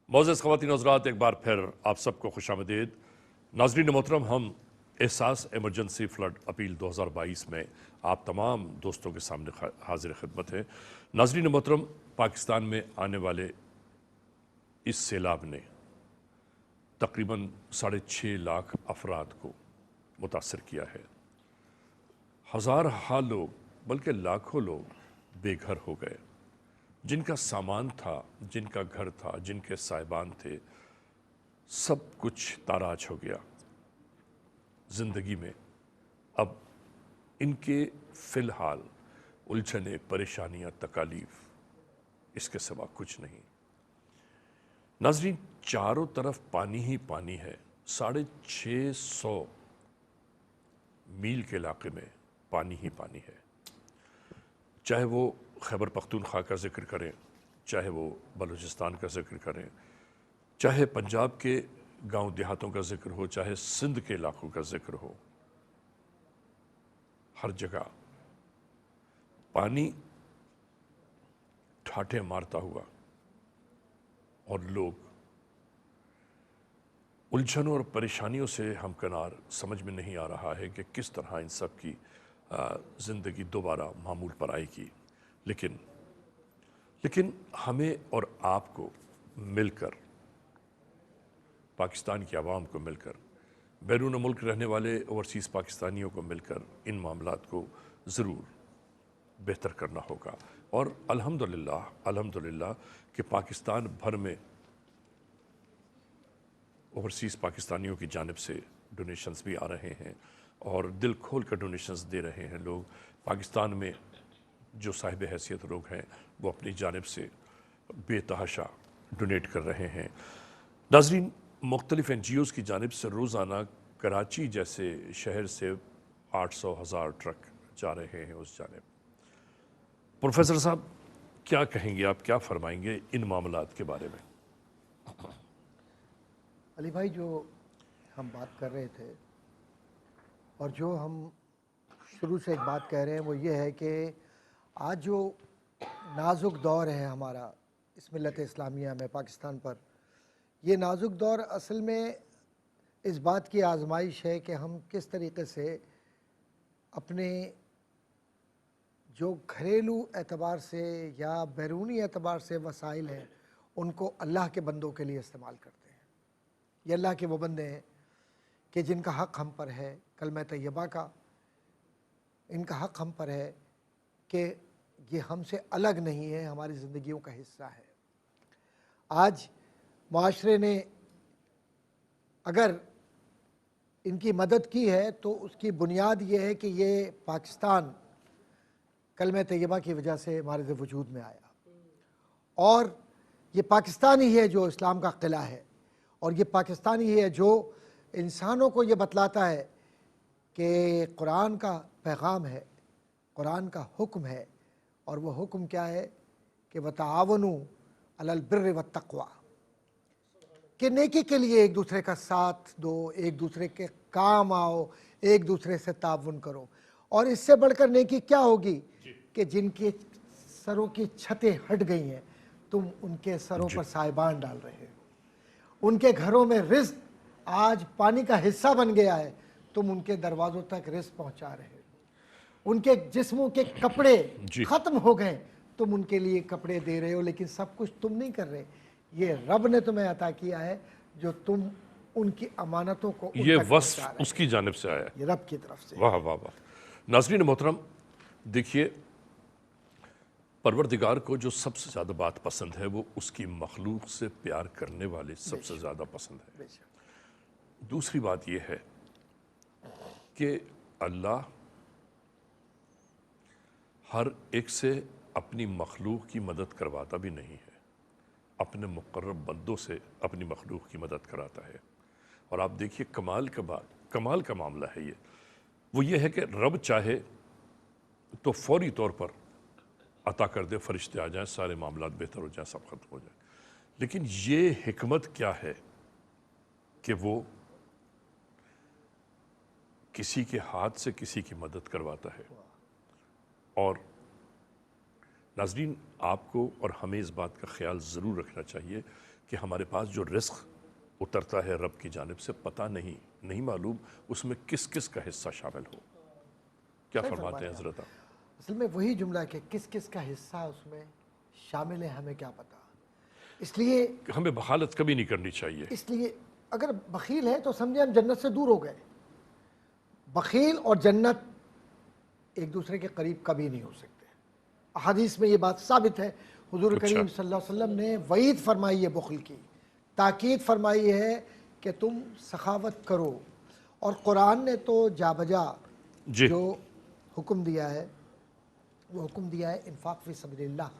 معزز خواتین حضرات، ایک بار پھر آپ سب کو خوش آمدید۔ ناظرین محترم، ہم احساس ایمرجنسی فلڈ اپیل 2022 میں آپ تمام دوستوں کے سامنے حاضر خدمت ہیں۔ ناظرین محترم، پاکستان میں آنے والے اس سیلاب نے تقریباً 6.5 لاکھ افراد کو متاثر کیا ہے۔ ہزارہا لوگ بلکہ لاکھوں لوگ بے گھر ہو گئے۔ جن کا سامان تھا، جن کا گھر تھا، جن کے صاحبان تھے، سب کچھ تاراج ہو گیا۔ زندگی میں اب ان کے فی الحال الجھنیں، پریشانیاں، تکالیف، اس کے سوا کچھ نہیں۔ ناظرین، چاروں طرف پانی ہی پانی ہے۔ 650 میل کے علاقے میں پانی ہی پانی ہے۔ چاہے وہ خیبر پختونخوا کا ذکر کریں، چاہے وہ بلوچستان کا ذکر کریں، چاہے پنجاب کے گاؤں دیہاتوں کا ذکر ہو، چاہے سندھ کے علاقوں کا ذکر ہو، ہر جگہ پانی ٹھاٹھے مارتا ہوا اور لوگ الجھنوں اور پریشانیوں سے ہمکنار۔ سمجھ میں نہیں آ رہا ہے کہ کس طرح ان سب کی زندگی دوبارہ معمول پر آئے گی۔ لیکن ہمیں اور آپ کو مل کر، پاکستان کی عوام کو مل کر، بیرون ملک رہنے والے اوورسیز پاکستانیوں کو مل کر ان معاملات کو ضرور بہتر کرنا ہوگا۔ اور الحمدللہ کہ پاکستان بھر میں اوورسیز پاکستانیوں کی جانب سے ڈونیشنز بھی آ رہے ہیں اور دل کھول کر ڈونیشنز دے رہے ہیں لوگ۔ پاکستان میں جو صاحب حیثیت لوگ ہیں وہ اپنی جانب سے بے تحاشا ڈونیٹ کر رہے ہیں۔ ناظرین، مختلف NGOs کی جانب سے روزانہ کراچی جیسے شہر سے 800,000 ٹرک جا رہے ہیں اس جانب۔ پروفیسر صاحب، کیا کہیں گے آپ، کیا فرمائیں گے ان معاملات کے بارے میں؟ علی بھائی، جو ہم بات کر رہے تھے اور جو ہم شروع سے ایک بات کہہ رہے ہیں وہ یہ ہے کہ آج جو نازک دور ہے ہمارا اس ملت اسلامیہ میں، پاکستان پر، یہ نازک دور اصل میں اس بات کی آزمائش ہے کہ ہم کس طریقے سے اپنے جو گھریلو اعتبار سے یا بیرونی اعتبار سے وسائل ہیں ان کو اللہ کے بندوں کے لیے استعمال کرتے ہیں۔ یہ اللہ کے وہ بندے ہیں کہ جن کا حق ہم پر ہے، کلمہ طیبہ کا، ان کا حق ہم پر ہے کہ یہ ہم سے الگ نہیں ہے، ہماری زندگیوں کا حصہ ہے۔ آج معاشرے نے اگر ان کی مدد کی ہے تو اس کی بنیاد یہ ہے کہ یہ پاکستان کلمہ طیبہ کی وجہ سے ہمارے وجود میں آیا، اور یہ پاکستان ہی ہے جو اسلام کا قلعہ ہے، اور یہ پاکستان ہی ہے جو انسانوں کو یہ بتلاتا ہے کہ قرآن کا پیغام ہے، قرآن کا حکم ہے، اور وہ حکم کیا ہے کہ وَتَعَاوَنُوا عَلَى الْبِرِّ وَالتَّقْوَىٰ، کہ نیکی کے لیے ایک دوسرے کا ساتھ دو، ایک دوسرے کے کام آؤ، ایک دوسرے سے تعاون کرو۔ اور اس سے بڑھ کر نیکی کیا ہوگی کہ جن کے سروں کی چھتیں ہٹ گئی ہیں تم ان کے سروں پر سائبان ڈال رہے ہو، ان کے گھروں میں رزق آج پانی کا حصہ بن گیا ہے، تم ان کے دروازوں تک رزق پہنچا رہے ہو، ان کے جسموں کے کپڑے ختم ہو گئے، تم ان کے لیے کپڑے دے رہے ہو، لیکن سب کچھ تم نہیں کر رہے، یہ رب نے تمہیں عطا کیا ہے جو تم ان کی امانتوں کو ان یہ تک وصف پہنچا رہے اس کی جانب سے آیا ہے، یہ رب کی طرف سے۔ واہ واہ واہ۔ ناظرین محترم، دیکھیے، پروردگار کو جو سب سے زیادہ بات پسند ہے وہ اس کی مخلوق سے پیار کرنے والے سب سے زیادہ پسند ہے۔ دوسری بات یہ ہے کہ اللہ ہر ایک سے اپنی مخلوق کی مدد کرواتا بھی نہیں ہے، اپنے مقرب بندوں سے اپنی مخلوق کی مدد کراتا ہے۔ اور آپ دیکھیے کمال کا معاملہ ہے وہ یہ ہے کہ رب چاہے تو فوری طور پر عطا کر دے، فرشتے آ جائیں، سارے معاملات بہتر ہو جائیں، سب ختم ہو جائیں۔ لیکن یہ حکمت کیا ہے کہ وہ کسی کے ہاتھ سے کسی کی مدد کرواتا ہے۔ اور ناظرین، آپ کو اور ہمیں اس بات کا خیال ضرور رکھنا چاہیے کہ ہمارے پاس جو رزق اترتا ہے رب کی جانب سے پتہ نہیں معلوم اس میں کس کس کا حصہ شامل ہو. کیا صحیح فرماتے ہیں فرمایا. حضرت آپ؟ اصل میں وہی جملہ کہ کس کس کا حصہ اس میں شامل ہے ہمیں کیا پتا. اس لیے کہ ہمیں بخالت کبھی نہیں کرنی چاہیے. اگر بخیل ہے تو سمجھے ہم جنت سے دور ہو گئے. بخیل اور جنت ایک دوسرے کے قریب کبھی نہیں ہو سکتے. احادیث میں یہ بات ثابت ہے. حضور اچھا. کریم صلی اللہ علیہ وسلم نے وعید فرمائی ہے بخل کی, تاکید فرمائی ہے کہ تم سخاوت کرو. اور قرآن نے تو جا بجا جی جو حکم دیا ہے وہ حکم دیا ہے انفاق فی سبیل اللہ,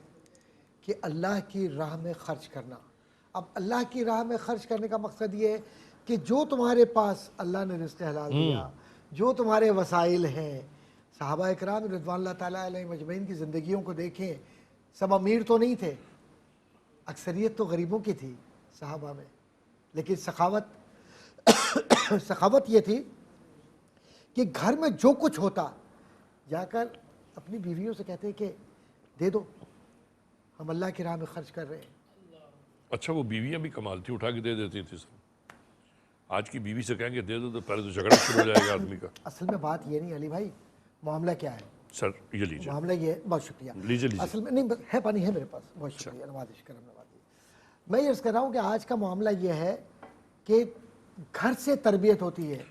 کہ اللہ کی راہ میں خرچ کرنا. اب اللہ کی راہ میں خرچ کرنے کا مقصد یہ ہے کہ جو تمہارے پاس اللہ نے رزق حلال دیا, جو تمہارے وسائل ہیں. صحابہ اکرام رضوان اللہ تعالیٰ علیہ مجمعین کی زندگیوں کو دیکھیں, سب امیر تو نہیں تھے, اکثریت تو غریبوں کی تھی صحابہ میں, لیکن سخاوت یہ تھی کہ گھر میں جو کچھ ہوتا جا کر اپنی بیویوں سے کہتے کہ دے دو, ہم اللہ کی راہ میں خرچ کر رہے ہیں. اچھا وہ بیویاں بھی کمال تھی, اٹھا کے دے دیتی تھی سب. آج کی بیوی سے کہیں گے دے دو تو پہلے تو جھگڑا شروع ہو جائے گا آدمی کا. اصل میں بات یہ نہیں علی بھائی, معاملہ کیا ہے سر یہ لیجیے معاملہ یہ ہے. بہت شکریہ. لیجیے اصل میں نہیں ہے, پانی ہے میرے پاس. بہت شکریہ, نوازش کرم نوازی. میں یہ عرض کر رہا ہوں کہ آج کا معاملہ یہ ہے کہ گھر سے تربیت ہوتی ہے.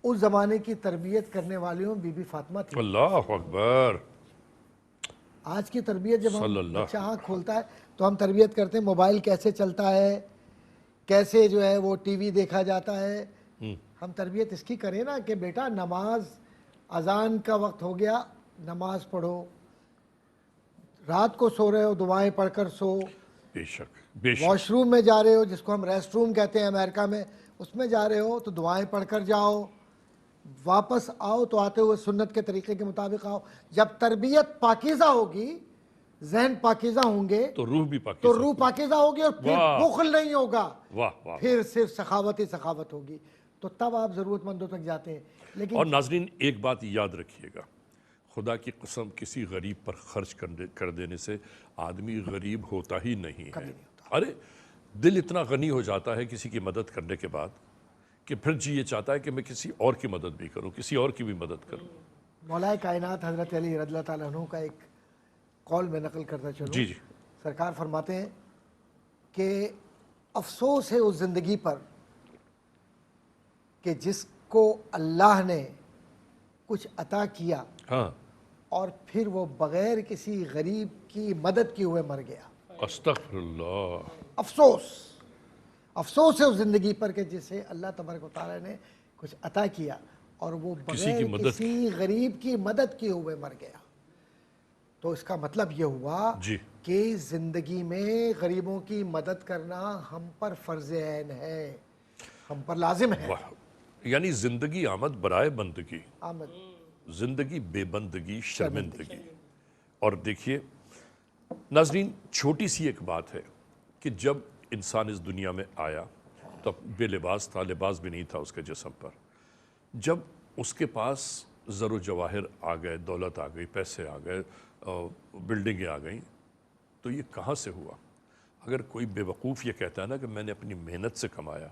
اس زمانے کی تربیت کرنے والیوں بی بی فاطمہ تھی. اللہ اکبر. آج کی تربیت جب ہم صلی اللہ. بچہ آنکھ کھولتا ہے تو ہم تربیت کرتے ہیں موبائل کیسے چلتا ہے, کیسے جو ہے وہ ٹی وی دیکھا جاتا ہے. ہم تربیت اس کی کریں نا کہ بیٹا نماز, اذان کا وقت ہو گیا, نماز پڑھو. رات کو سو رہے ہو دعائیں پڑھ کر سو. بے شک بے شک. واش روم میں جا رہے ہو, جس کو ہم ریسٹ روم کہتے ہیں امریکہ میں, اس میں جا رہے ہو تو دعائیں پڑھ کر جاؤ. واپس آؤ تو آتے ہوئے سنت کے طریقے کے مطابق آؤ. جب تربیت پاکیزہ ہوگی, ذہن پاکیزہ ہوں گے تو روح بھی پاکیزہ. تو روح پاکیزہ ہوگی, اور پھر واہ. بخل نہیں ہوگا, واہ واہ. پھر صرف سخاوت ہی سخاوت ہوگی. تو تب آپ ضرورت مندوں تک جاتے ہیں. لیکن اور ناظرین ایک بات یاد رکھیے گا, خدا کی قسم کسی غریب پر خرچ کر دینے سے آدمی غریب ہوتا ہی نہیں ہے. ارے دل اتنا غنی ہو جاتا ہے کسی کی مدد کرنے کے بعد کہ پھر جی یہ چاہتا ہے کہ میں کسی اور کی مدد بھی کروں, کسی اور کی بھی مدد کروں. مولا کائنات حضرت علی رضی اللہ تعالیٰ عنہ کا ایک قول میں نقل کرتا چلوں. جی جی. سرکار فرماتے ہیں کہ افسوس ہے اس زندگی پر کہ جس کو اللہ نے کچھ عطا کیا ہاں. اور پھر وہ بغیر کسی غریب کی مدد کیے ہوئے مر گیا. استغفر اللہ. افسوس ہے اس زندگی پر کہ جسے اللہ تبارک و تعالیٰ نے کچھ عطا کیا اور وہ بغیر کسی غریب کی مدد کیے ہوئے مر گیا. تو اس کا مطلب یہ ہوا جی کہ زندگی میں غریبوں کی مدد کرنا ہم پر فرض عین ہے, ہم پر لازم ہے. واہ. یعنی زندگی آمد برائے بندگی, آمد زندگی بے بندگی شرمندگی. اور دیکھیے ناظرین چھوٹی سی ایک بات ہے کہ جب انسان اس دنیا میں آیا تو بے لباس تھا, لباس بھی نہیں تھا اس کے جسم پر. جب اس کے پاس زر و جواہر آ گئے, دولت آ گئی, پیسے آ گئے, بلڈنگیں آ گئیں, تو یہ کہاں سے ہوا؟ اگر کوئی بے وقوف یہ کہتا ہے نا کہ میں نے اپنی محنت سے کمایا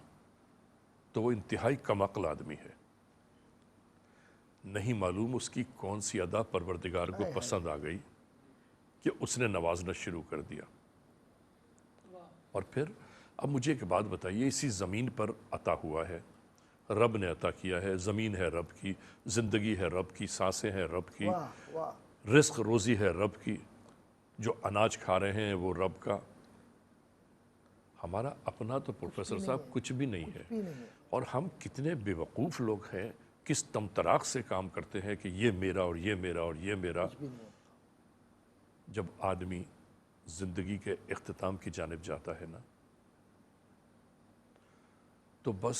تو وہ انتہائی کم عقل آدمی ہے. نہیں معلوم اس کی کون سی ادا پروردگار کو پسند آ گئی کہ اس نے نوازنا شروع کر دیا. اور پھر اب مجھے ایک بات بتائیے, اسی زمین پر عطا ہوا ہے, رب نے عطا کیا ہے, زمین ہے رب کی, زندگی ہے رب کی, سانسیں ہیں رب کی, رزق روزی ہے رب کی, جو اناج کھا رہے ہیں وہ رب کا. ہمارا اپنا تو پروفیسر صاحب کچھ بھی نہیں ہے. اور ہم کتنے بے وقوف لوگ ہیں, کس تمطراق سے کام کرتے ہیں کہ یہ میرا اور یہ میرا اور یہ میرا. جب آدمی زندگی کے اختتام کی جانب جاتا ہے نا تو بس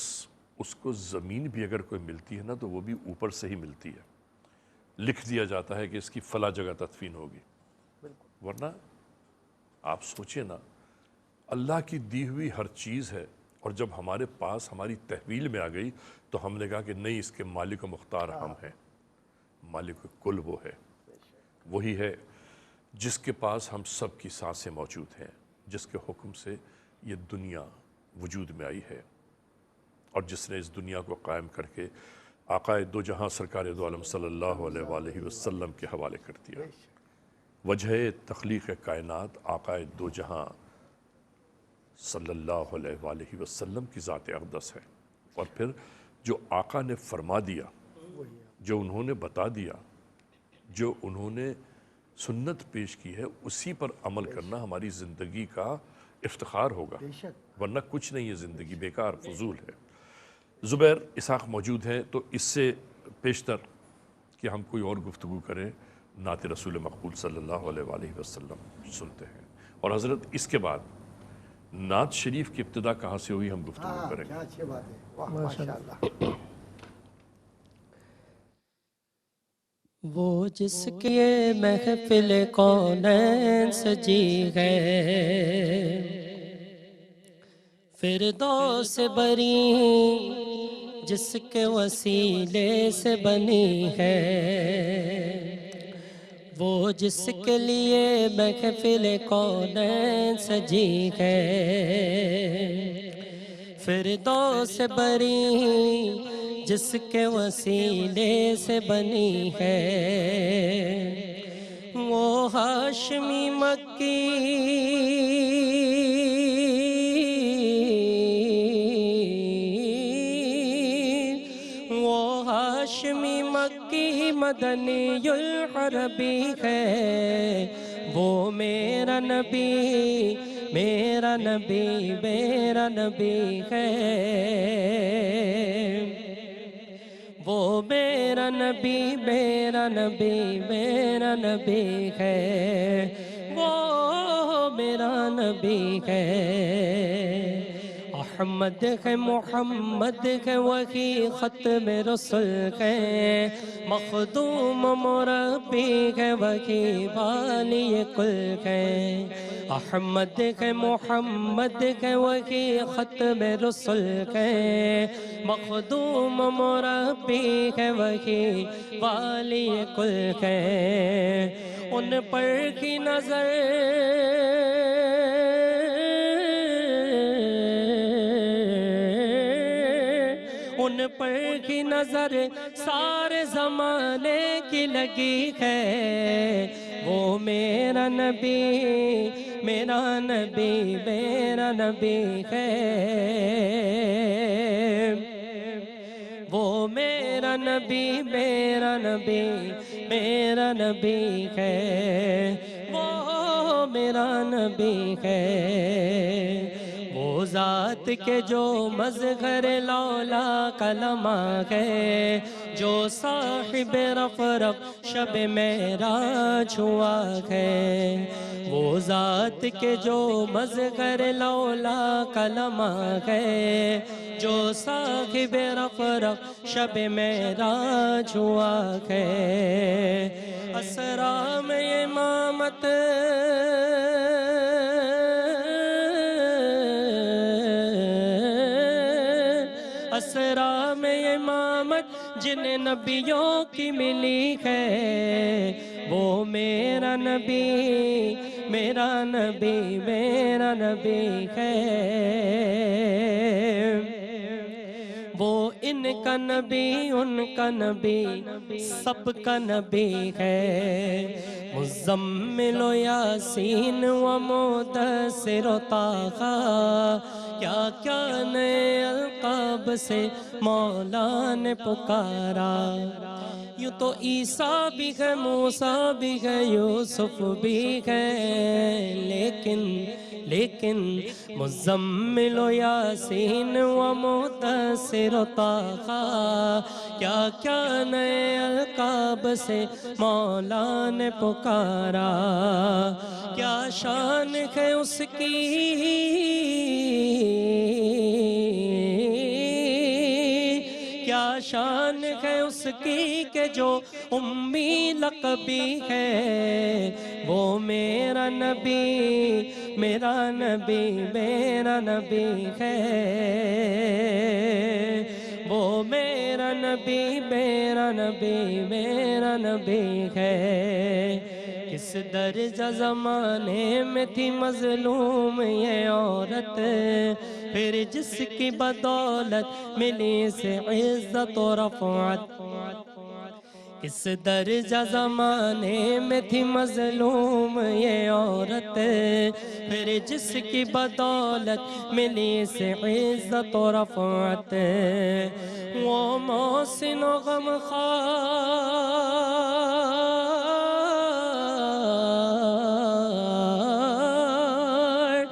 اس کو زمین بھی اگر کوئی ملتی ہے نا تو وہ بھی اوپر سے ہی ملتی ہے. لکھ دیا جاتا ہے کہ اس کی فلاں جگہ تدفین ہوگی. ورنہ آپ سوچیں نا, اللہ کی دی ہوئی ہر چیز ہے, اور جب ہمارے پاس ہماری تحویل میں آ گئی تو ہم نے کہا کہ نہیں, اس کے مالک و مختار ہم ہیں. مالک کل وہ ہے, وہی ہے جس کے پاس ہم سب کی سانسیں موجود ہیں, جس کے حکم سے یہ دنیا وجود میں آئی ہے اور جس نے اس دنیا کو قائم کر کے آقا دو جہاں سرکار دو عالم صلی اللہ علیہ وآلہ وسلم کے حوالے کر دیا۔ وجہ تخلیق کائنات آقا دو جہاں صلی اللہ علیہ وآلہ وسلم کی ذات اقدس ہے، اور پھر جو آقا نے فرما دیا، جو انہوں نے بتا دیا، جو انہوں نے سنت پیش کی ہے، اسی پر عمل کرنا ہماری زندگی کا افتخار ہوگا، ورنہ کچھ نہیں ہے، زندگی بیکار فضول ہے۔ زبیر اسحاق موجود ہیں، تو اس سے پیشتر کہ ہم کوئی اور گفتگو کریں، نعت رسول مقبول صلی اللہ علیہ وآلہ وسلم سنتے ہیں، اور حضرت اس کے بعد نعت شریف کی ابتدا کہاں سے ہوئی ہم گفتگو کریں گے۔ کیا اچھی بات ہے، واہ ماشاءاللہ۔ وہ جس کی محفل کونین سجی ہے، فردوس بری جس کے وسیلے سے بنی ہے، وہ جس کے لیے محفل کونین سجی ہے، فردوس بری جس کے وسیلے سے بنی ہے، وہ ہاشمی مکی ہاشمی مکی مدنی العربی ہے، وہ میرا نبی میرا نبی میرا نبی ہے، وہ میرا نبی میرا نبی میرا نبی ہے، وہ میرا نبی ہے۔ احمد ہے محمد ہے وہی ختم رسول ہے، مخدوم مربی ہے وہی والی کل ہے، احمد ہے محمد ہے وہی ختم رسول ہے، مخدوم مربی ہے وہی والی کل ہے، ان پر کی نظر ان پر کی نظر سارے زمانے کی لگی ہے، وہ میرا نبی میرا نبی میرا نبی ہے، وہ میرا نبی میرا نبی میرا نبی ہے، وہ میرا نبی ہے، وہ ذات کے جو مظہر لولا کلمہ ہے، جو صاحب رفرف شب معراج ہوا ہے، وہ ذات کے جو مظہر لولا کلمہ ہے، جو صاحب رفرف شب معراج ہوا ہے، اسرا میں امامت اسرا میں امامت جن نبیوں کی ملی ہے، وہ میرا نبی میرا نبی میرا نبی ہے، وہ ان کا نبی ان کا نبی سب کا نبی ہے، مزمل و یاسین و مدثر و طٰہٰ، کیا کیا نئے القاب سے مولا نے پکارا، یوں تو عیسیٰ بھی ہے موسیٰ بھی ہے یوسف بھی ہے، لیکن مزمل و یاسین و مدثر و طٰہٰ، کیا کیا نئے القاب سے مولا نے پکارا، کیا شان ہے اس کی کیا شان ہے اس کی کہ جو امی لقبی ہے، وہ میرا نبی میرا نبی میرا نبی ہے، وہ میرا نبی میرا نبی میرا نبی ہے، کہ کس درجہ زمانے میں تھی مظلوم یہ عورت، پھر جس کی بدولت ملی سے عزت و رفعت۔ کس درجہ زمانے میں تھی مظلوم یہ عورت، پھر جس کی بدولت ملی سے عزت و رفعت۔ وہ محسن و غمخوار،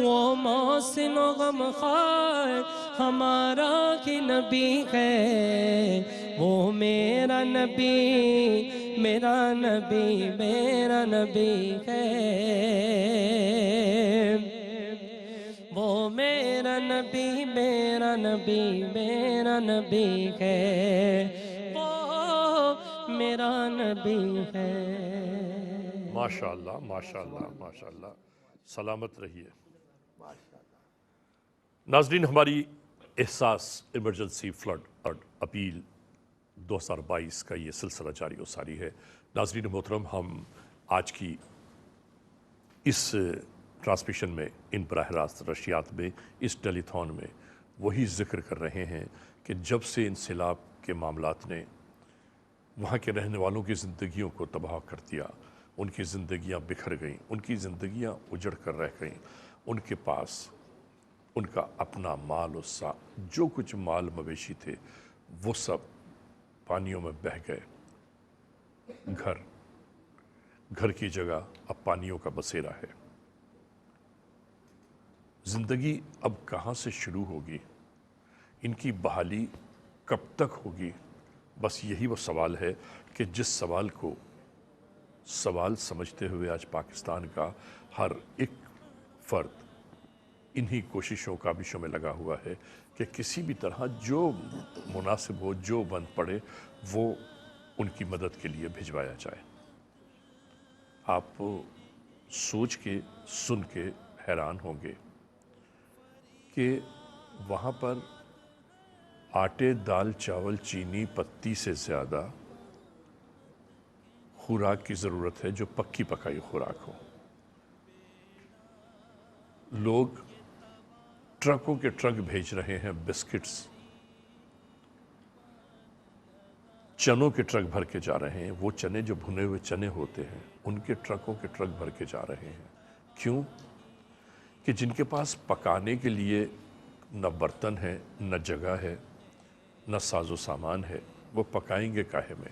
وہ محسن و غمخوار ہمارا کی نبی ہے، وہ میرا نبی، میرا نبی، میرا نبی ہے، وہ میرا نبی، میرا نبی، میرا نبی ہے، وہ میرا نبی ہے۔ ماشاءاللہ ماشاءاللہ ماشاءاللہ، سلامت رہیے۔ ناظرین، ہماری احساس ایمرجنسی فلڈ اور اپیل 2022 کا یہ سلسلہ جاری و ساری ہے۔ ناظرین محترم، ہم آج کی اس ٹرانسمیشن میں، ان براہ راست نشریات میں، اس ٹیلی تھون میں وہی ذکر کر رہے ہیں کہ جب سے انسیلاب کے معاملات نے وہاں کے رہنے والوں کی زندگیوں کو تباہ کر دیا، ان کی زندگیاں بکھر گئیں، ان کی زندگیاں اجڑ کر رہ گئیں، ان کے پاس ان کا اپنا مال و جو کچھ مال مویشی تھے وہ سب پانیوں میں بہہ گئے۔ گھر کی جگہ اب پانیوں کا بسیرا ہے۔ زندگی اب کہاں سے شروع ہوگی؟ ان کی بحالی کب تک ہوگی؟ بس یہی وہ سوال ہے کہ جس سوال کو سوال سمجھتے ہوئے آج پاکستان کا ہر ایک فرد انہی کوششوں کابشوں میں لگا ہوا ہے کہ کسی بھی طرح جو مناسب ہو، جو بند پڑے، وہ ان کی مدد کے لیے بھجوایا جائے۔ آپ سوچ کے سن کے حیران ہوں گے کہ وہاں پر آٹے، دال، چاول، چینی، پتی سے زیادہ خوراک کی ضرورت ہے جو پکی پکائی خوراک ہو۔ لوگ ٹرکوں کے ٹرک بھیج رہے ہیں بسکٹس، چنوں کے ٹرک بھر کے جا رہے ہیں۔ وہ چنے جو بھنے ہوئے چنے ہوتے ہیں ان کے ٹرکوں کے ٹرک بھر کے جا رہے ہیں۔ کیوں؟ کہ جن کے پاس پکانے کے لیے نہ برتن ہے، نہ جگہ ہے، نہ ساز و سامان ہے، وہ پکائیں گے کاہے میں؟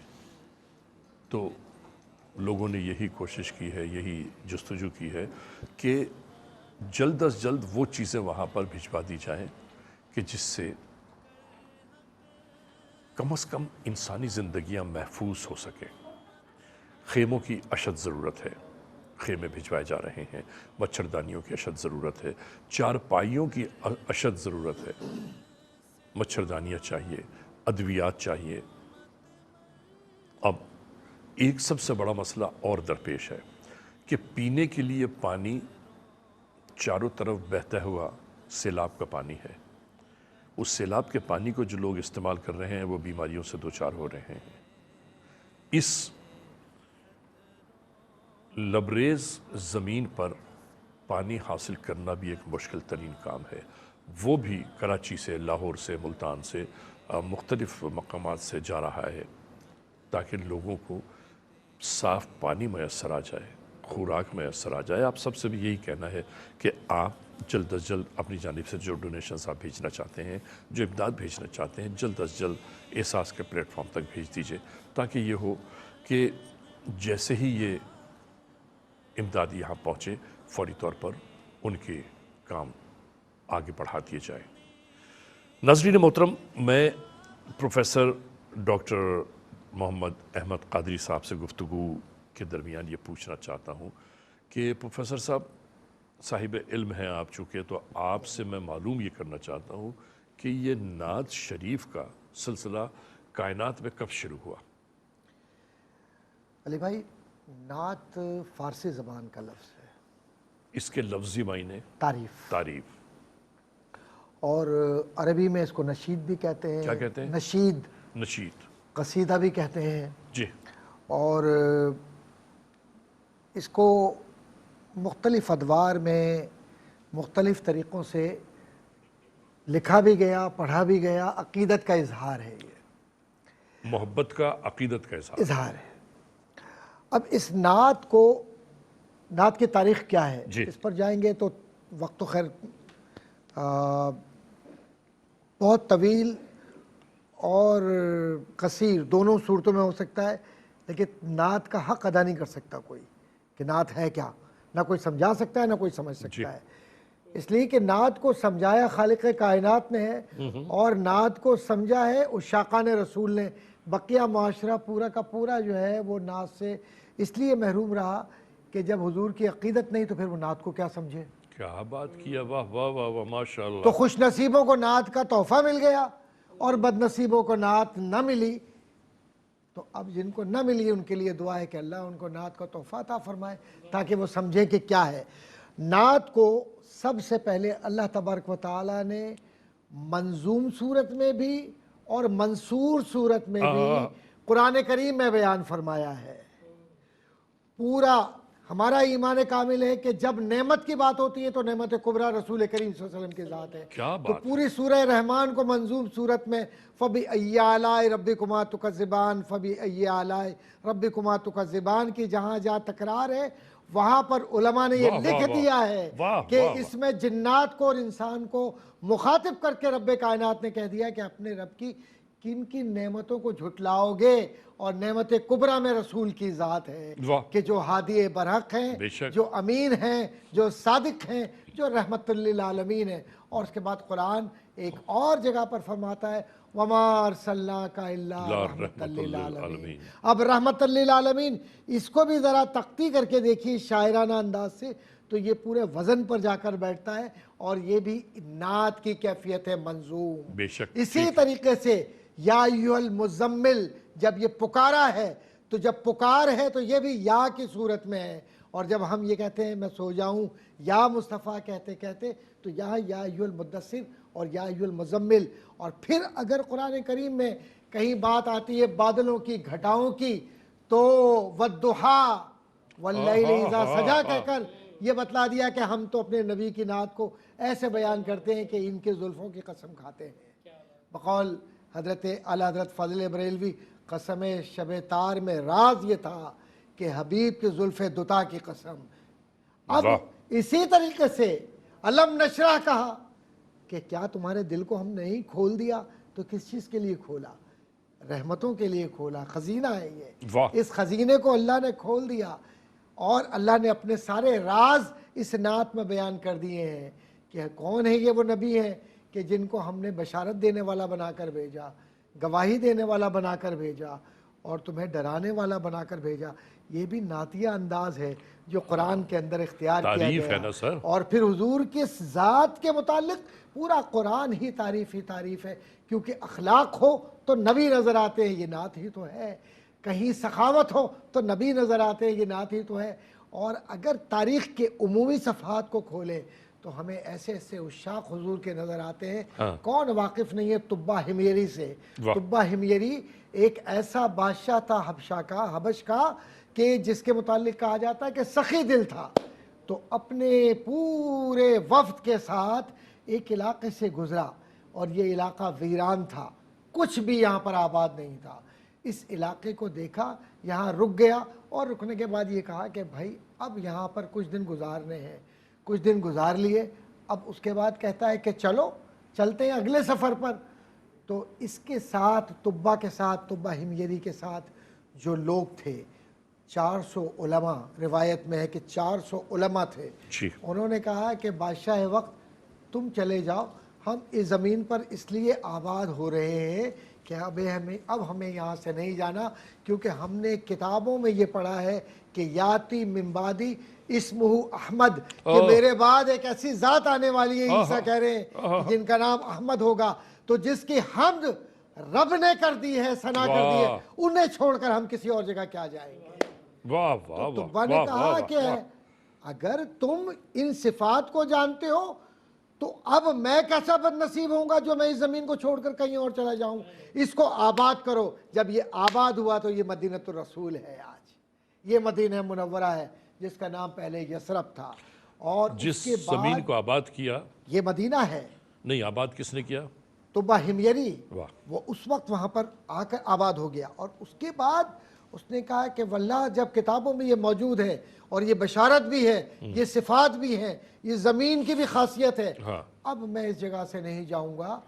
تو لوگوں نے یہی کوشش کی ہے، یہی جستجو کی ہے کہ جلد از جلد وہ چیزیں وہاں پر بھجوا دی جائیں کہ جس سے کم از کم انسانی زندگیاں محفوظ ہو سکیں۔ خیموں کی اشد ضرورت ہے، خیمے بھجوائے جا رہے ہیں۔ مچھردانیوں کی اشد ضرورت ہے، چارپائیوں کی اشد ضرورت ہے۔ مچھردانیاں چاہیے، ادویات چاہیے۔ اب ایک سب سے بڑا مسئلہ اور درپیش ہے کہ پینے کے لیے پانی چاروں طرف بہتا ہوا سیلاب کا پانی ہے۔ اس سیلاب کے پانی کو جو لوگ استعمال کر رہے ہیں وہ بیماریوں سے دوچار ہو رہے ہیں۔ اس لبریز زمین پر پانی حاصل کرنا بھی ایک مشکل ترین کام ہے۔ وہ بھی کراچی سے، لاہور سے، ملتان سے، مختلف مقامات سے جا رہا ہے تاکہ لوگوں کو صاف پانی میسر آ جائے، خوراک میسر آ جائے۔ آپ سب سے بھی یہی کہنا ہے کہ آپ جلد از جلد اپنی جانب سے جو ڈونیشنز آپ بھیجنا چاہتے ہیں، جو امداد بھیجنا چاہتے ہیں، جلد از جلد احساس کے پلیٹ فارم تک بھیج دیجئے تاکہ یہ ہو کہ جیسے ہی یہ امداد یہاں پہنچے فوری طور پر ان کے کام آگے بڑھا دیے جائیں۔ ناظرین محترم، میں پروفیسر ڈاکٹر محمد احمد قادری صاحب سے گفتگو کے درمیان یہ پوچھنا چاہتا ہوں کہ پروفیسر صاحب صاحب علم ہیں آپ، چونکہ تو آپ سے میں معلوم یہ کرنا چاہتا ہوں کہ یہ نعت شریف کا سلسلہ کائنات میں کب شروع ہوا؟ علی بھائی، نعت فارسی زبان کا لفظ ہے۔ اس کے لفظی معنی تعریف، اور عربی میں اس کو نشید بھی کہتے ہیں۔ کیا کہتے ہیں؟ نشید، قصیدہ بھی کہتے ہیں جی۔ اور اس کو مختلف ادوار میں مختلف طریقوں سے لکھا بھی گیا، پڑھا بھی گیا، عقیدت کا اظہار ہے، یہ محبت کا، عقیدت کا اظہار ہے۔ اب اس نعت کو، نعت کی تاریخ کیا ہے، جی اس پر جائیں گے تو وقت تو خیر بہت طویل اور قصیر دونوں صورتوں میں ہو سکتا ہے، لیکن نعت کا حق ادا نہیں کر سکتا کوئی کہ نعت ہے کیا، نہ کوئی سمجھا سکتا ہے نہ کوئی سمجھ سکتا ہے، اس لیے کہ نعت کو سمجھایا خالق کائنات نے ہے اور نعت کو سمجھا ہے عشاقان رسول نے۔ بقیہ معاشرہ پورا کا پورا جو ہے وہ نعت سے اس لیے محروم رہا کہ جب حضور کی عقیدت نہیں تو پھر وہ نعت کو کیا سمجھے۔ کیا بات کیا، واہ واہ واہ واہ، ماشاء اللہ۔ تو خوش نصیبوں کو نعت کا تحفہ مل گیا اور بد نصیبوں کو نعت نہ ملی، تو اب جن کو نہ ملی ان کے لیے دعا ہے کہ اللہ ان کو نعت کا تحفہ عطا فرمائے تاکہ وہ سمجھیں کہ کیا ہے۔ نعت کو سب سے پہلے اللہ تبارک و تعالیٰ نے منظوم صورت میں بھی اور منصور صورت میں بھی قرآن کریم میں بیان فرمایا ہے۔ پورا ہمارا ایمان کامل ہے کہ جب نعمت کی بات ہوتی ہے تو نعمت کبریٰ رسول کریم صلی اللہ علیہ وسلم کی ذات ہے۔ کیا تو بات، پوری سورہ رحمان کو منظوم صورت میں فَبِأَيِّ آلَاءِ رَبِّكُمَا تُكَذِّبَانِ فَبِأَيِّ آلَاءِ رَبِّكُمَا تُكَذِّبَانِ کی جہاں جہاں تکرار ہے وہاں پر علماء نے یہ واہ، لکھ واہ، دیا ہے واہ، کہ واہ، اس میں جنات کو اور انسان کو مخاطب کر کے رب کائنات نے کہہ دیا کہ اپنے رب کی کن کن نعمتوں کو جھٹلاؤ گے، اور نعمت کبریٰ میں رسول کی ذات ہے واہ، کہ جو ہادی برحق ہیں، بے شک، جو امین ہیں، جو صادق ہیں، جو رحمت للعالمین ہیں۔ اور اس کے بعد قرآن ایک اور جگہ پر فرماتا ہے وَمَا أَرْسَلْنَاكَ إِلَّا رَحْمَةً لِّلْعَالَمِينَ۔ اب رحمت للعالمین اس کو بھی ذرا تختی کر کے دیکھیے شاعرانہ انداز سے تو یہ پورے وزن پر جا کر بیٹھتا ہے، اور یہ بھی نعت کی کیفیت ہے منظوم۔ بے شک، اسی طریقے سے یا ایھا المزمل جب یہ پکارا ہے تو جب پکار ہے تو یہ بھی یا کی صورت میں ہے، اور جب ہم یہ کہتے ہیں میں سو جاؤں یا مصطفیٰ کہتے کہتے تو یہاں یا ایھا المدثر اور یا ایھا المزمل۔ اور پھر اگر قرآن کریم میں کہیں بات آتی ہے بادلوں کی، گھٹاؤں کی، تو والضحیٰ واللیل اذا سجا کہہ کر یہ بتلا دیا کہ ہم تو اپنے نبی کی نعت کو ایسے بیان کرتے ہیں کہ ان کے زلفوں کی قسم کھاتے ہیں۔ بقول حضرت اعلیٰ حضرت فاضل بریلوی قسم شب تار میں راز یہ تھا کہ حبیب کے زلف دوتا کی قسم۔ اب اسی طریقے سے علم نشرح کہا کہ کیا تمہارے دل کو ہم نہیں کھول دیا، تو کس چیز کے لیے کھولا؟ رحمتوں کے لیے کھولا، خزینہ ہے یہ، اس خزینے کو اللہ نے کھول دیا، اور اللہ نے اپنے سارے راز اس نعت میں بیان کر دیے ہیں کہ کون ہے یہ وہ نبی ہیں کہ جن کو ہم نے بشارت دینے والا بنا کر بھیجا، گواہی دینے والا بنا کر بھیجا، اور تمہیں ڈرانے والا بنا کر بھیجا۔ یہ بھی نعتیہ انداز ہے جو قرآن کے اندر اختیار کیا تعریف ہے گیا، نا سر۔ اور پھر حضور کی ذات کے متعلق پورا قرآن ہی تعریف ہے، کیونکہ اخلاق ہو تو نبی نظر آتے ہیں، یہ نعت ہی تو ہے، کہیں سخاوت ہو تو نبی نظر آتے ہیں، یہ نعت ہی تو ہے۔ اور اگر تاریخ کے عمومی صفحات کو کھولیں تو ہمیں ایسے ایسے عشاق حضور کے نظر آتے ہیں۔ کون واقف نہیں ہے تبہ حمیری سے؟ تبہ حمیری ایک ایسا بادشاہ تھا حبش کا کہ جس کے متعلق کہا جاتا ہے کہ سخی دل تھا، تو اپنے پورے وفد کے ساتھ ایک علاقے سے گزرا، اور یہ علاقہ ویران تھا، کچھ بھی یہاں پر آباد نہیں تھا۔ اس علاقے کو دیکھا، یہاں رک گیا، اور رکنے کے بعد یہ کہا کہ بھائی اب یہاں پر کچھ دن گزارنے ہیں۔ کچھ دن گزار لیے، اب اس کے بعد کہتا ہے کہ چلو چلتے ہیں اگلے سفر پر۔ تو اس کے ساتھ تبہ کے ساتھ، تبہ حمیری کے ساتھ جو لوگ تھے 400 علماء، روایت میں ہے کہ 400 علماء تھے، انہوں نے کہا کہ بادشاہ وقت تم چلے جاؤ، ہم اس زمین پر اس لیے آباد ہو رہے ہیں کہ اب ہمیں یہاں سے نہیں جانا، کیونکہ ہم نے کتابوں میں یہ پڑھا ہے کہ یاتی من بعدی اسمہ احمد، کہ میرے بعد ایک ایسی ذات آنے والی ہے، عیسیٰ کہہ رہے ہیں، جن کا نام احمد ہوگا، تو جس کی حمد رب نے کر دی ہے، ثنا کر دی ہے، انہیں چھوڑ کر ہم کسی اور جگہ کیا جائیں گے۔ واہ واہ تو تبہ نے کہا کہ اگر تم ان صفات کو جانتے ہو تو اب میں کیسا بد نصیب ہوں گا جو میں اس زمین کو چھوڑ کر کہیں اور چلا جاؤں، اس کو آباد کرو۔ جب یہ آباد ہوا تو یہ مدینہ الرسول ہے، آج یہ مدینہ منورہ ہے جس کا نام پہلے یثرب تھا، اور جس اس کے زمین بعد کو آباد کیا، یہ مدینہ ہے، نہیں آباد کس نے کیا؟ طبہ حمیری، واہ، وہ اس وقت وہاں پر آ کر آباد ہو گیا، اور اس کے بعد اس نے کہا کہ واللہ جب کتابوں میں یہ موجود ہے اور یہ بشارت بھی ہے، یہ صفات بھی ہیں، یہ زمین کی بھی خاصیت ہے، ہاں اب میں اس جگہ سے نہیں جاؤں گا،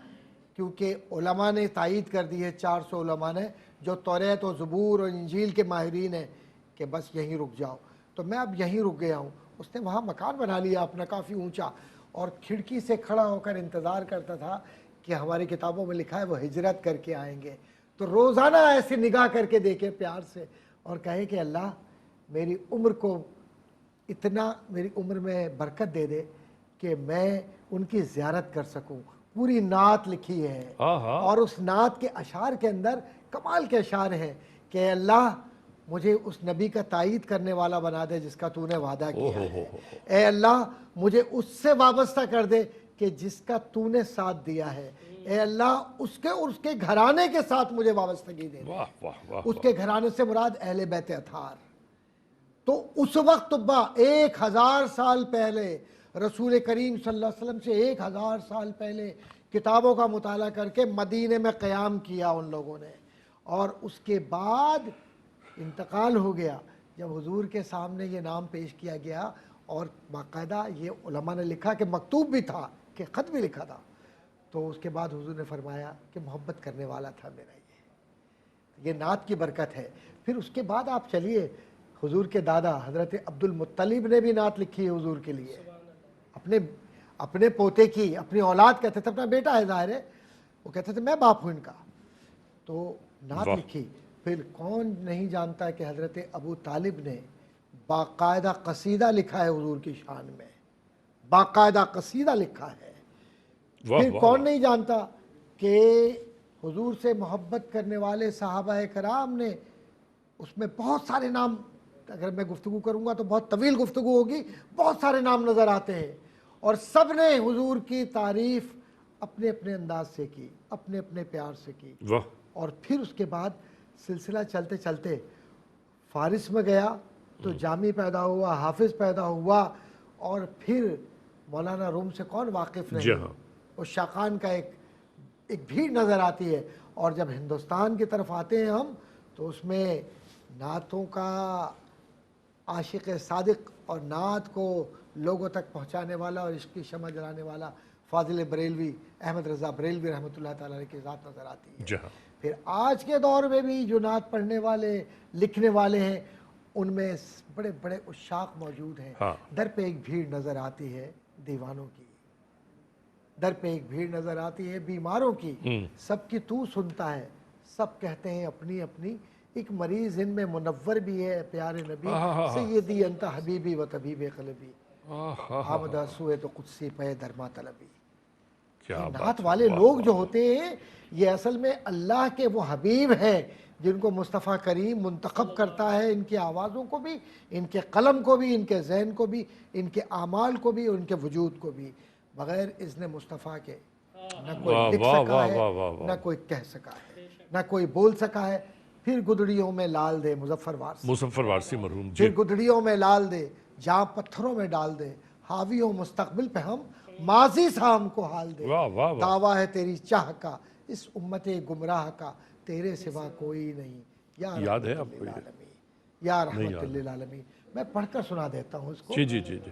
کیونکہ علماء نے تائید کر دی ہے، 400 علماء نے جو توریت و زبور اور انجیل کے ماہرین ہیں، کہ بس یہیں رک جاؤ، تو میں اب یہیں رک گیا ہوں۔ اس نے وہاں مکان بنا لیا اپنا کافی اونچا، اور کھڑکی سے کھڑا ہو کر انتظار کرتا تھا کہ ہماری کتابوں میں لکھا ہے وہ ہجرت کر کے آئیں گے، تو روزانہ ایسی نگاہ کر کے دیکھے پیار سے اور کہے کہ اللہ میری عمر کو اتنا، میری عمر میں برکت دے دے کہ میں ان کی زیارت کر سکوں۔ پوری نعت لکھی ہے، ہاں ہاں، اور اس نعت کے اشعار کے اندر کمال کے اشعار ہیں کہ اے اللہ مجھے اس نبی کا تائید کرنے والا بنا دے جس کا تو نے وعدہ کیا ہے، اے اللہ مجھے اس سے وابستہ کر دے کہ جس کا تو نے ساتھ دیا ہے، اے اللہ اس کے گھرانے کے ساتھ مجھے وابستگی دے دے۔ واہ واہ واہ، اس کے گھرانے سے مراد اہل بیت اطہار۔ تو اس وقت طبہ 1000 سال پہلے رسول کریم صلی اللہ علیہ وسلم سے 1000 سال پہلے کتابوں کا مطالعہ کر کے مدینے میں قیام کیا ان لوگوں نے، اور اس کے بعد انتقال ہو گیا جب حضور کے سامنے یہ نام پیش کیا گیا، اور باقاعدہ یہ علماء نے لکھا کہ مکتوب بھی تھا، کہ خط بھی لکھا تھا، تو اس کے بعد حضور نے فرمایا کہ محبت کرنے والا تھا میرا یہ نعت کی برکت ہے۔ پھر اس کے بعد آپ چلیے، حضور کے دادا حضرت عبد المطلب نے بھی نعت لکھی ہے حضور کے لیے، اپنے پوتے کی، اپنی اولاد، کہتے تھے اپنا بیٹا ہے ظاہر ہے، وہ کہتے تھے میں باپ ہوں ان کا، تو نعت لکھی۔ پھر کون نہیں جانتا کہ حضرت ابو طالب نے باقاعدہ قصیدہ لکھا ہے حضور کی شان میں، باقاعدہ قصیدہ لکھا ہے۔ پھر کون نہیں جانتا کہ حضور سے محبت کرنے والے صحابہ کرام نے، اس میں بہت سارے نام، اگر میں گفتگو کروں گا تو بہت طویل گفتگو ہوگی، بہت سارے نام نظر آتے ہیں، اور سب نے حضور کی تعریف اپنے اپنے انداز سے کی، اپنے اپنے پیار سے کی۔ اور پھر اس کے بعد سلسلہ چلتے چلتے فارس میں گیا تو جامی پیدا ہوا، حافظ پیدا ہوا، اور پھر مولانا روم سے کون واقف نہیں، اس شاقان کا ایک بھیڑ نظر آتی ہے۔ اور جب ہندوستان کی طرف آتے ہیں ہم تو اس میں نعتوں کا عاشق صادق اور نعت کو لوگوں تک پہنچانے والا اور عشق کی شمع جلانے والا فاضل بریلوی، احمد رضا بریلوی رحمۃ اللہ تعالیٰ علیہ کی ذات نظر آتی ہے۔ پھر آج کے دور میں بھی جو نعت پڑھنے والے، لکھنے والے ہیں، ان میں بڑے بڑے عشاق موجود ہیں۔ در پہ ایک بھیڑ نظر آتی ہے دیوانوں کی، در پہ ایک بھیڑ نظر آتی ہے بیماروں کی، سب کی تو سنتا ہے، سب کہتے ہیں اپنی اپنی، ایک مریض ان میں منور بھی ہے پیارے نبی، سیدی انت حبیبی و طبیب قلبی، آمدہ سوئے تو قدسی پہ درما طلبی۔ نعت والے لوگ جو ہوتے ہیں یہ اصل میں اللہ کے وہ حبیب ہیں جن کو مصطفیٰ کریم منتخب کرتا ہے، ان کی آوازوں کو بھی، ان کے قلم کو بھی، ان کے ذہن کو بھی، ان کے اعمال کو بھی، ان کے وجود کو بھی، بغیر اذن مصطفیٰ کے نہ کوئی لکھ سکا ہے، نہ کوئی کہہ سکا ہے، نہ کوئی بول سکا ہے۔ پھر گدڑیوں میں لال دے مظفر وارسی مرحوم، پھر گدڑیوں میں لال دے جہاں پتھروں میں ڈال دے، حاوی ہو مستقبل پہ ہم ماضی سا ہم کو حال دے، دعویٰ ہے تیری چاہ کا اس امت گمراہ کا تیرے سوا کوئی نہیں، یا رحمت للعالمین، یا رحمت للعالمین۔ میں پڑھ کر سنا دیتا ہوں اس کو۔ جی جی جی جی،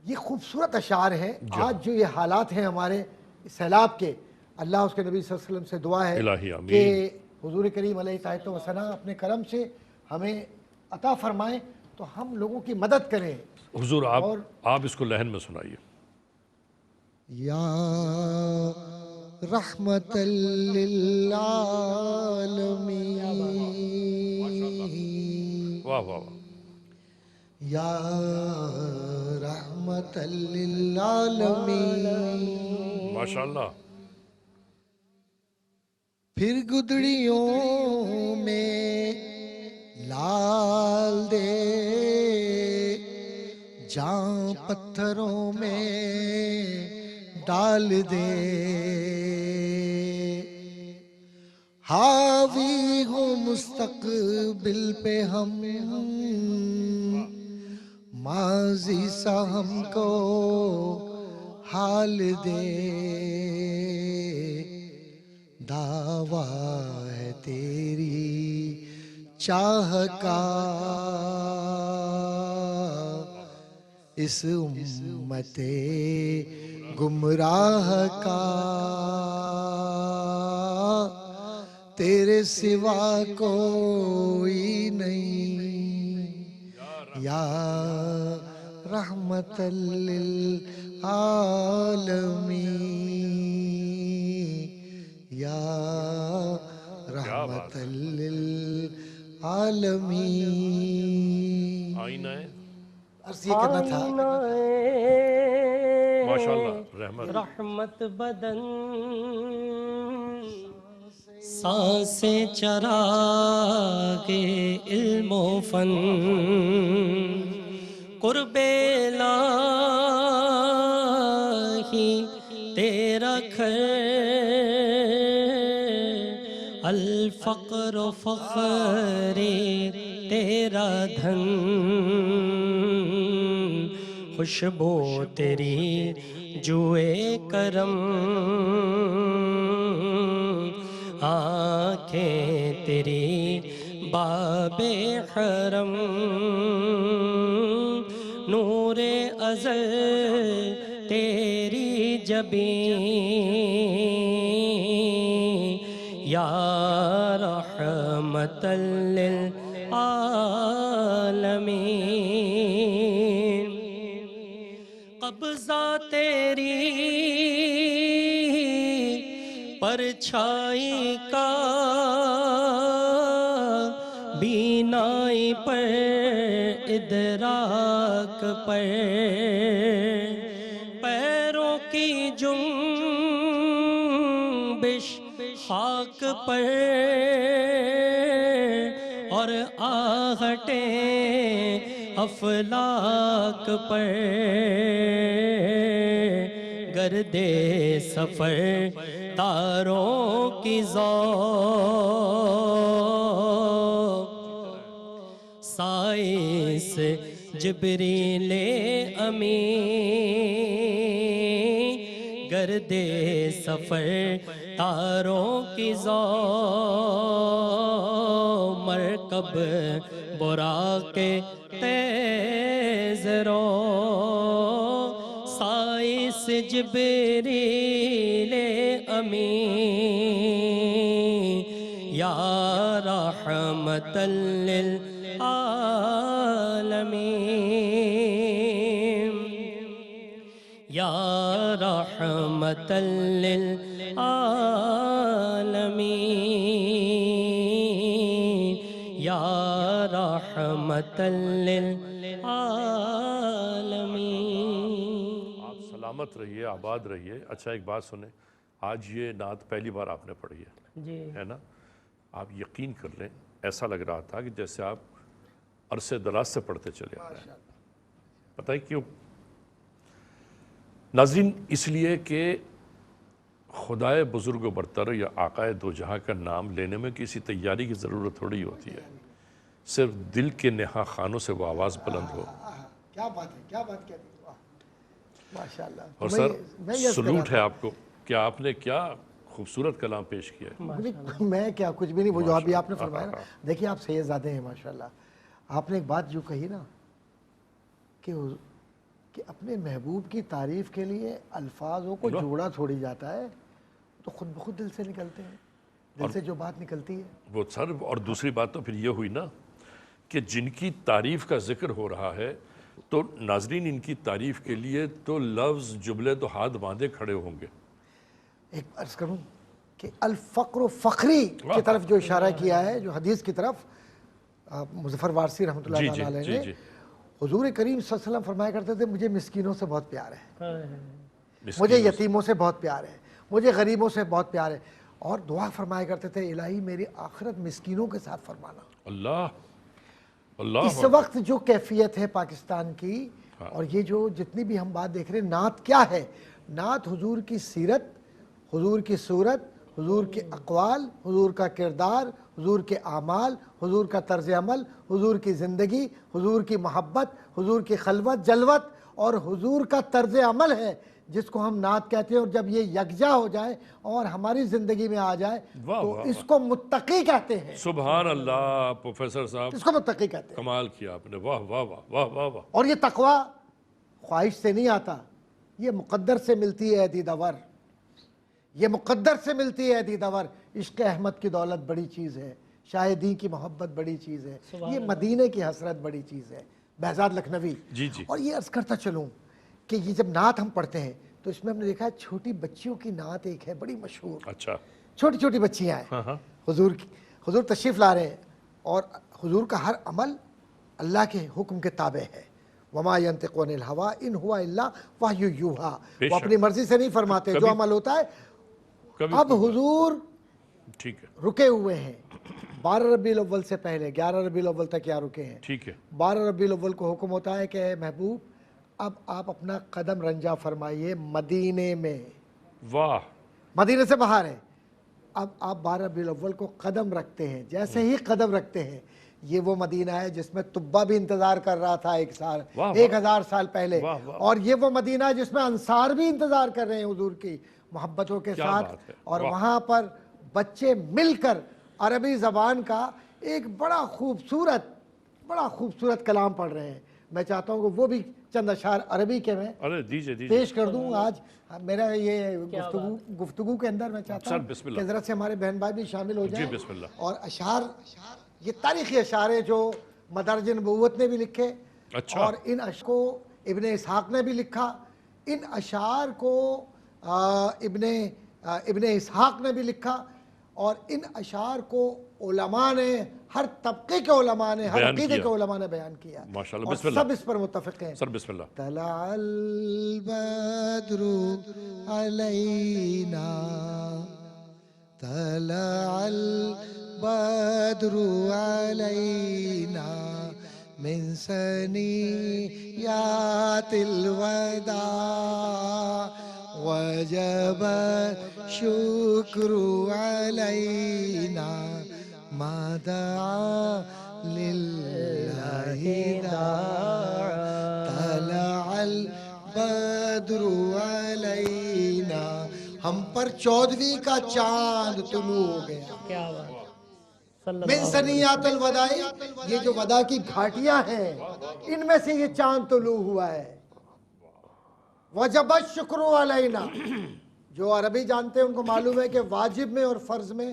یہ خوبصورت اشعار ہیں۔ آج جو یہ حالات ہیں ہمارے سیلاب کے، اللہ اس کے نبی صلی اللہ علیہ وسلم سے دعا ہے کہ حضور کریم علیہ الصلوۃ والسلام اپنے کرم سے ہمیں عطا فرمائیں تو ہم لوگوں کی مدد کریں۔ حضور آپ اس کو لحن میں سنائیے۔ یا رحمت للعالمین، واہ واہ، یا رحمت للعالمین، ماشاءاللہ۔ پھر گدڑیوں میں لال دے جہاں پتھروں میں ڈال دے، حاوی ہو مستقبل پہ ہم ماضی سا ہم کو حال دے، دعویٰ ہے تیری چاہ کا، اس امت گمراہ کا، تیرے سوا کوئی نہیں، یا رحمت للعالمین، یا رحمت للعالمین۔ آئینہ ہے، عرض یہ کرنا تھا ماشاءاللہ، رحمت رحمت بدن سانسیں چراغ علم و فن، قرب الہی تیرا گھر، الفقر و فخر تیرا دھن، خوشبو تیری جوئے کرم، آنکھیں تیری باب حرم، نور ازل تیری جبین، یا رحمت للعالمین، قبضہ تیری پرچھائی کا، بینائی پر ادراک پر، پیروں کی جنبش خاک پر، اور آہٹیں افلاک پر، گردے سفر تاروں کی ذوق، سائنس جبریل امین، گردے سفر تاروں کی ذوق، مرکب براق تیز رو، سائنس جبریل امین، یا رحمت للعالمین، یا رحمت للعالمین، یا رحمت للعالمین۔ آپ سلامت رہیے، آباد رہیے۔ اچھا ایک بات سنیں، آج یہ نعت پہلی بار آپ نے پڑھی جی ہے نا؟ آپ یقین کر لیں، ایسا لگ رہا تھا کہ جیسے آپ عرصے دراز سے پڑھتے چلے آ رہے ہیں۔ پتہ ہے کیوں؟ ناظرین، اس لیے کہ خدائے بزرگ و برتر یا آقائے دو جہاں کا نام لینے میں کسی تیاری کی ضرورت تھوڑی ہوتی ہے، صرف دل کے نہا خانوں سے وہ آواز بلند ہو۔ کیا بات ہے، کیا بات کہتی ہے، ماشاءاللہ۔ اور سر سلوٹ ہے آپ کو کہ آپ نے کیا خوبصورت کلام پیش کیا ہے۔ میں کیا کچھ بھی نہیں، وہ جو ابھی آپ نے فرمایا نا، دیکھیے آپ سیدزادے ہیں ماشاءاللہ، آپ نے ایک بات جو کہی نا کہ اپنے محبوب کی تعریف کے لیے الفاظوں کو جوڑا تھوڑی جاتا ہے، تو خود بخود دل سے نکلتے ہیں، دل سے جو بات نکلتی ہے وہ سر، اور دوسری بات تو پھر یہ ہوئی نا کہ جن کی تعریف کا ذکر ہو رہا ہے تو ناظرین ان کی تعریف کے لیے تو لفظ جملے تو ہاتھ باندھے کھڑے ہوں گے۔ ایک عرض کروں کہ الفقر و فخری کی طرف جو اشارہ کیا ہے، جو حدیث کی طرف مظفر وارثی رحمۃ اللہ تعالیٰ علیہ نے، حضور کریم صلی اللہ علیہ وسلم فرمایا کرتے تھے مجھے مسکینوں سے بہت پیار ہے، مجھے یتیموں سے بہت پیار ہے، مجھے غریبوں سے بہت پیار ہے، اور دعا فرمایا کرتے تھے الہی میری آخرت مسکینوں کے ساتھ فرمانا۔ اللہ اللہ اس وقت جو کیفیت ہے پاکستان کی، اور یہ جو جتنی بھی ہم بات دیکھ رہے ہیں، نعت کیا ہے؟ نعت حضور کی سیرت، حضور کی صورت، حضور کے اقوال، حضور کا کردار، حضور کے اعمال، حضور کا طرز عمل، حضور کی زندگی، حضور کی محبت، حضور کی خلوت جلوت اور حضور کا طرز عمل ہے جس کو ہم نعت کہتے ہیں، اور جب یہ یکجا ہو جائے اور ہماری زندگی میں آ جائے واہ تو واہ اس کو متقی کہتے ہیں، سبحان اللہ پروفیسر صاحب، اس کو متقی کہتے ہیں۔ کمال کیا آپ نے، واہ واہ واہ واہ واہ واہ۔ اور یہ تقوی خواہش سے نہیں آتا، یہ مقدر سے ملتی ہے عہدی دور، یہ مقدر سے ملتی ہے عہدی دور۔ عشق احمد کی دولت بڑی چیز ہے، شاہدین کی محبت بڑی چیز ہے، یہ مدینے کی حسرت بڑی چیز ہے۔ بہزاد لکھنوی۔ جی جی اور یہ عرض کرتا چلوں کہ یہ جب نعت ہم پڑھتے ہیں تو اس میں ہم نے دیکھا ہے چھوٹی بچیوں کی نعت ایک ہے بڑی مشہور، اچھا چھوٹی چھوٹی بچیاں ہیں ہاں ہاں حضور کی، حضور تشریف لا رہے ہیں اور حضور کا ہر عمل اللہ کے حکم کے تابع ہے۔ وما ينطق عن الهوى ان هو الا وحی یوحی، بے وہ شک۔ اپنی مرضی سے نہیں فرماتے، جو عمل ہوتا ہے۔ کبھی اب حضور ٹھیک ہے رکے ہوئے ہیں 12 ربیع الاول سے پہلے، 11 ربیع الاول تک یا رکے ہیں۔ ٹھیک ہے 12 ربیع الاول کو حکم ہوتا ہے کہ اے محبوب اب آپ اپنا قدم رنجا فرمائیے مدینے میں، واہ مدینے سے باہر ہے۔ اب آپ 12 ربیع الاول کو قدم رکھتے ہیں، جیسے ہی قدم رکھتے ہیں یہ وہ مدینہ ہے جس میں طبہ بھی انتظار کر رہا تھا 1000 سال پہلے، واہ واہ۔ اور یہ وہ مدینہ ہے جس میں انصار بھی انتظار کر رہے ہیں حضور کی محبتوں کے کیا ساتھ، بات ہے، اور واہ۔ وہاں پر بچے مل کر عربی زبان کا ایک بڑا خوبصورت کلام پڑھ رہے ہیں۔ میں چاہتا ہوں کہ وہ بھی چند اشعار عربی کے میں ارے دیجئے دیجئے پیش کر دوں آج میرا یہ گفتگو کے اندر۔ میں چاہتا سر بسم ہوں اللہ۔ کہ ذرا سے ہمارے بہن بھائی بھی شامل ہو جائیں جی بسم اللہ۔ اور اشعار، یہ تاریخی اشعار ہیں جو مدارج نبوت نے بھی لکھے، اچھا۔ اور ان اشعار کو ابن اسحاق نے بھی لکھا، ان اشعار کو ابن اسحاق نے بھی لکھا، اور ان اشعار کو علماء نے، ہر طبقے کے علماء نے، ہر بیان عقیدے کیا۔ کے علماء نے بیان کیا، ماشاءاللہ، اور بسم اللہ۔ سب اس پر متفق ہیں۔ سر بسم اللہ۔ طلع البدر علينا، طلع البدر علينا من ثنيات الوداع وجب الشكر علينا ما دعا لله داع طلع البدر علينا، ہم پر 14ویں کا چاند طلوع ہو گیا۔ کیا بات، صلی من ثنیات الوداع، یہ جو ودا کی گھاٹیاں ہیں ان میں سے یہ چاند طلوع ہوا ہے۔ وجب الشکر علینا، جو عربی جانتے ہیں ان کو معلوم ہے کہ واجب میں اور فرض میں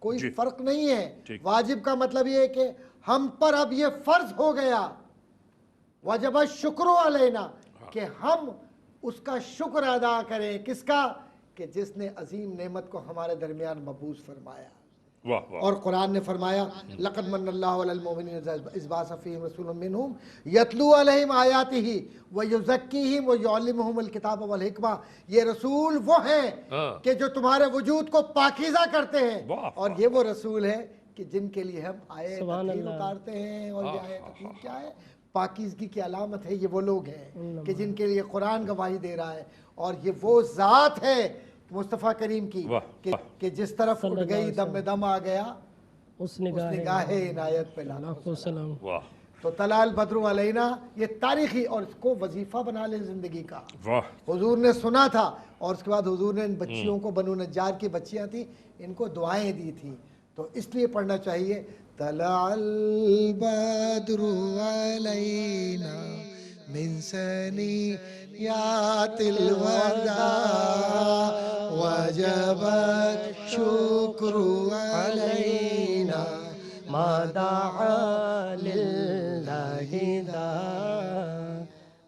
کوئی فرق نہیں ہے۔ واجب کا مطلب یہ ہے کہ ہم پر اب یہ فرض ہو گیا، وجب الشکر علینا، کہ ہم اس کا شکر ادا کریں۔ کس کا؟ کہ جس نے عظیم نعمت کو ہمارے درمیان مبعوث فرمایا۔ واہ واہ۔ اور قرآن نے فرمایا لقد من اللہ علی المؤمنین اذ بعث فیہم رسولا منہم یتلو علیہم آیاتہ ویزکیہم ویعلمہم الکتاب والحکمہ، یہ رسول وہ ہیں کہ جو تمہارے وجود کو پاکیزہ کرتے ہیں، اور یہ وہ رسول ہے کہ جن کے لیے ہم آیت تطہیر اتارتے ہیں۔ اور یہ آیت تطہیر کیا ہے؟ پاکیزگی کی علامت ہے۔ یہ وہ لوگ ہیں کہ جن کے لیے قرآن گواہی دے رہا ہے، اور یہ وہ ذات ہے مصطفیٰ کریم کی کہ جس طرف اٹھ گئی دم میں دم آ گیا اس نگاہ عنایت پہ لاکھوں لاکھوں سلام۔ واہ تو طلع البدر علینا یہ تاریخی، اور اس کو وظیفہ بنا لیں زندگی کا۔ واہ۔ حضور نے سنا تھا، اور اس کے بعد حضور نے ان بچیوں کو، بنو نجار کی بچیاں تھیں، ان کو دعائیں دی تھیں، تو اس لیے پڑھنا چاہیے طلع البدر علینا من ثنیات الوداع وجب الشکر علینا ما دعا للہ داع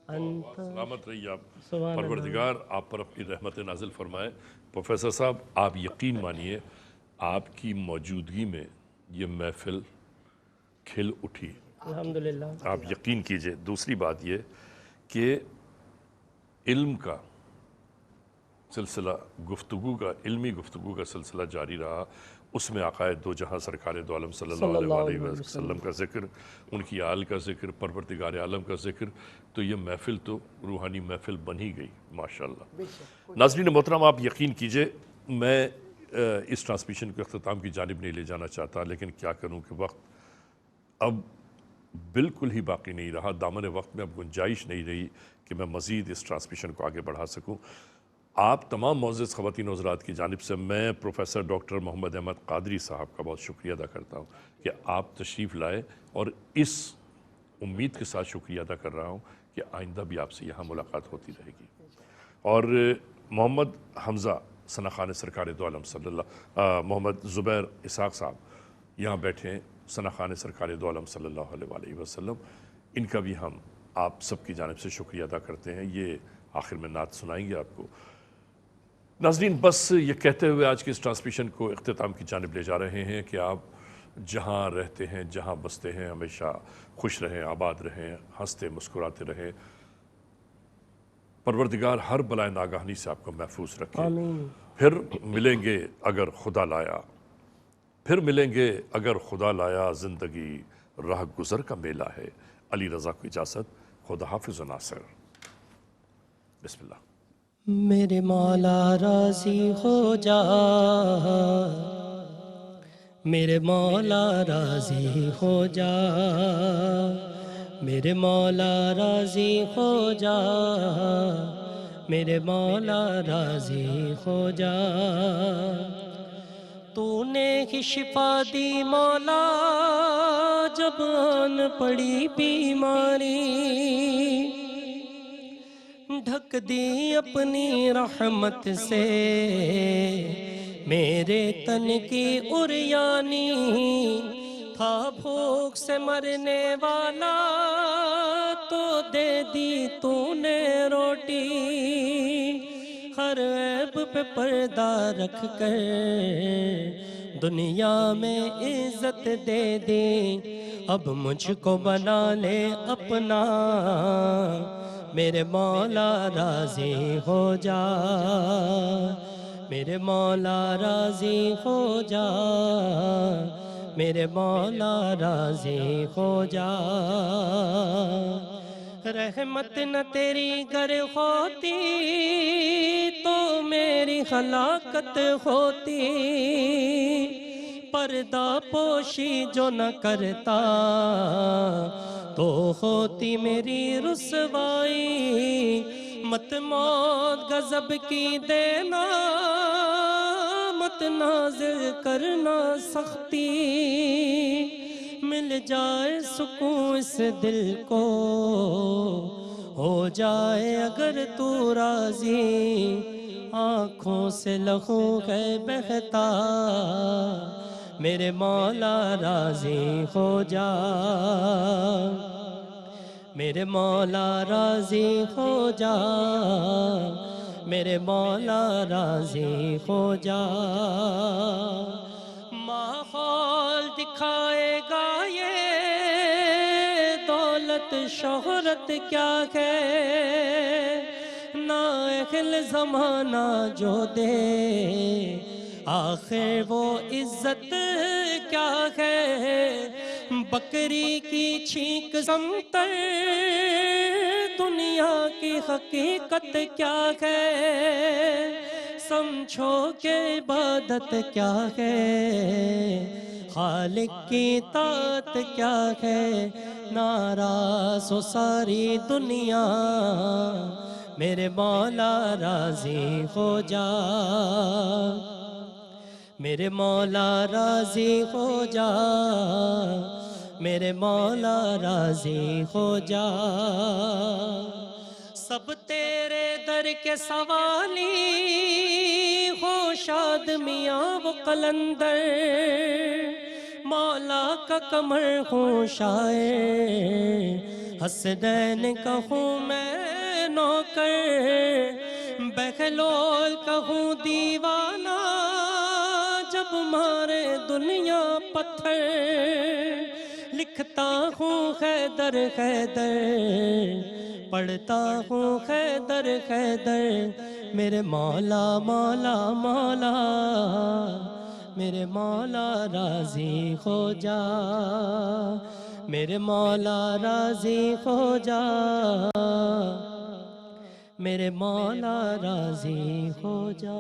انت۔ سلامت رہیے آپ، سبحان پروردگار آپ پر اپنی رحمت نازل فرمائے۔ پروفیسر صاحب آپ یقین مانیے آپ کی موجودگی میں یہ محفل کھل اٹھی، الحمدللہ۔ آپ یقین کیجئے۔ دوسری بات یہ کہ علم کا سلسلہ، گفتگو کا، علمی گفتگو کا سلسلہ جاری رہا، اس میں آقائے دو جہاں سرکار دو عالم صلی اللہ علیہ وسلم کا ذکر، ان کی آل کا ذکر، پروردگار عالم کا ذکر، تو یہ محفل تو روحانی محفل بن ہی گئی ماشاءاللہ۔ ناظرین محترم آپ یقین کیجئے، میں اس ٹرانسمیشن کو اختتام کی جانب نہیں لے جانا چاہتا، لیکن کیا کروں کہ وقت اب بالکل ہی باقی نہیں رہا، دامن وقت میں اب گنجائش نہیں رہی کہ میں مزید اس ٹرانسمیشن کو آگے بڑھا سکوں۔ آپ تمام معزز خواتین و حضرات کی جانب سے میں پروفیسر ڈاکٹر محمد احمد قادری صاحب کا بہت شکریہ ادا کرتا ہوں کہ آپ تشریف لائے، اور اس امید کے ساتھ شکریہ ادا کر رہا ہوں کہ آئندہ بھی آپ سے یہاں ملاقات ہوتی رہے گی۔ اور محمد حمزہ ثنا خان سرکار دو عالم صلی اللہ، محمد زبیر اسحاق صاحب یہاں بیٹھے ہیں، ثنا خان سرکار دو عالم صلی اللہ علیہ وسلم، ان کا بھی ہم آپ سب کی جانب سے شکریہ ادا کرتے ہیں۔ یہ آخر میں نعت سنائیں گے آپ کو۔ ناظرین، بس یہ کہتے ہوئے آج کی اس ٹرانسمیشن کو اختتام کی جانب لے جا رہے ہیں کہ آپ جہاں رہتے ہیں، جہاں بستے ہیں، ہمیشہ خوش رہیں، آباد رہیں، ہنستے مسکراتے رہیں۔ پروردگار ہر بلائے ناگہانی سے آپ کو محفوظ رکھے۔ آمین۔ پھر ملیں گے اگر خدا لایا، پھر ملیں گے اگر خدا لایا، زندگی راہ گزر کا میلہ ہے۔ علی رضا کو اجازت، خدا حافظ و ناصر۔ بسم اللہ۔ میرے مولا راضی ہو جا، میرے مولا راضی ہو جا، میرے مولا راضی ہو جا، میرے مولا راضی ہو جا۔ تو نے ہی شفا دی مولا جب آن پڑی بیماری، ڈھک دی اپنی رحمت سے میرے تن کی عریانی، تھا بھوک سے مرنے والا تو دے دی تو نے روٹی، ہر عیب پہ پردہ رکھ کر دنیا میں عزت دے دی، اب مجھ کو بنا لے اپنا، میرے مولا راضی ہو جا، میرے مولا راضی ہو جا، میرے مولا راضی ہو جا۔ رحمت نہ تیری گر ہوتی تو میری ہلاکت ہوتی، پردہ پوشی جو نہ کرتا تو ہوتی میری رسوائی، مت موت غضب کی دینا، مت نازل کرنا سختی، مل جائے سکون اس دل کو، ہو جائے اگر تو راضی، آنکھوں سے لہو ہے بہتا، میرے مولا راضی ہو جا، میرے مولا راضی ہو جا، میرے مولا راضی ہو جا۔ ماحول دکھائے گا یہ دولت شہرت کیا ہے، نااہل زمانہ جو دے آخر وہ عزت کیا ہے، بکری کی چھینک سمتر دنیا کی حقیقت کیا ہے، سمجھو کہ عبادت کیا ہے، خالق کی اطاعت کیا ہے، ناراض ہو ساری دنیا، میرے مولا راضی ہو جا، میرے مولا راضی ہو جا، میرے مولا راضی ہو جا۔ سب تیرے در کے سوالی ہو شاد میاں وہ قلندر، مولا کا کمر ہوں شاعر، حسنین کہوں میں نوکر، بہلول کہوں دیوانہ، جب مارے دنیا پتھر، لکھتا ہوں حیدر حیدر، پڑھتا ہوں حیدر حیدر، میرے مولا مولا مولا، میرے مولا راضی ہو جا، میرے مولا راضی ہو جا، میرے مولا راضی ہو جا۔